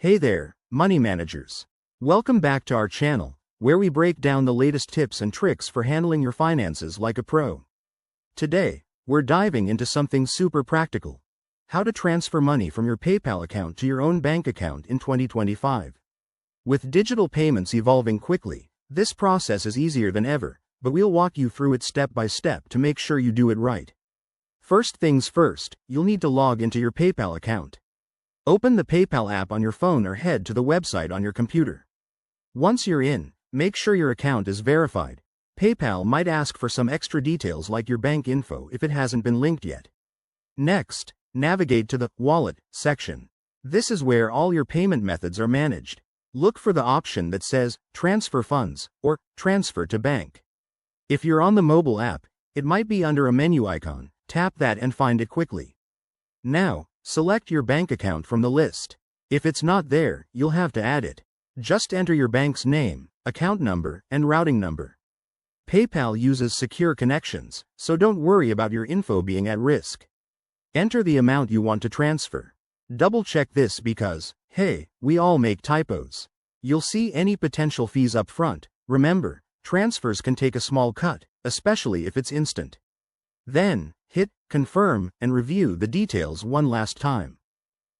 Hey there, money managers. Welcome back to our channel, where we break down the latest tips and tricks for handling your finances like a pro. Today, we're diving into something super practical: how to transfer money from your PayPal account to your own bank account in 2025. With digital payments evolving quickly, this process is easier than ever, but we'll walk you through it step by step to make sure you do it right. First things first, you'll need to log into your PayPal account. Open the PayPal app on your phone or head to the website on your computer. Once you're in, make sure your account is verified. PayPal might ask for some extra details like your bank info if it hasn't been linked yet. Next, navigate to the Wallet section. This is where all your payment methods are managed. Look for the option that says Transfer Funds or Transfer to Bank. If you're on the mobile app, it might be under a menu icon. Tap that and find it quickly. Now, select your bank account from the list. If it's not there, you'll have to add it. Just enter your bank's name, account number, and routing number. PayPal uses secure connections, so don't worry about your info being at risk. Enter the amount you want to transfer. Double check this because, hey, we all make typos. You'll see any potential fees up front. Remember, transfers can take a small cut, especially if it's instant. Then, hit Confirm and review the details one last time.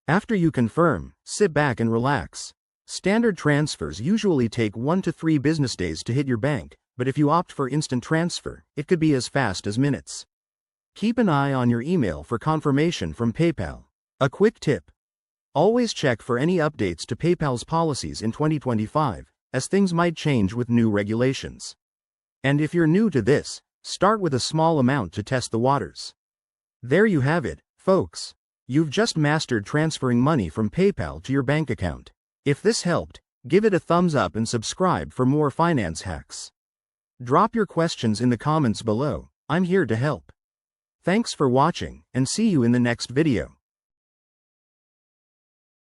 After you confirm, sit back and relax. Standard transfers usually take 1 to 3 business days to hit your bank, but if you opt for instant transfer, it could be as fast as minutes. Keep an eye on your email for confirmation from PayPal. A quick tip: always check for any updates to PayPal's policies in 2025, as things might change with new regulations. And if you're new to this, start with a small amount to test the waters. There you have it, folks. You've just mastered transferring money from PayPal to your bank account. If this helped, give it a thumbs up and subscribe for more finance hacks. Drop your questions in the comments below. I'm here to help. Thanks for watching, and see you in the next video.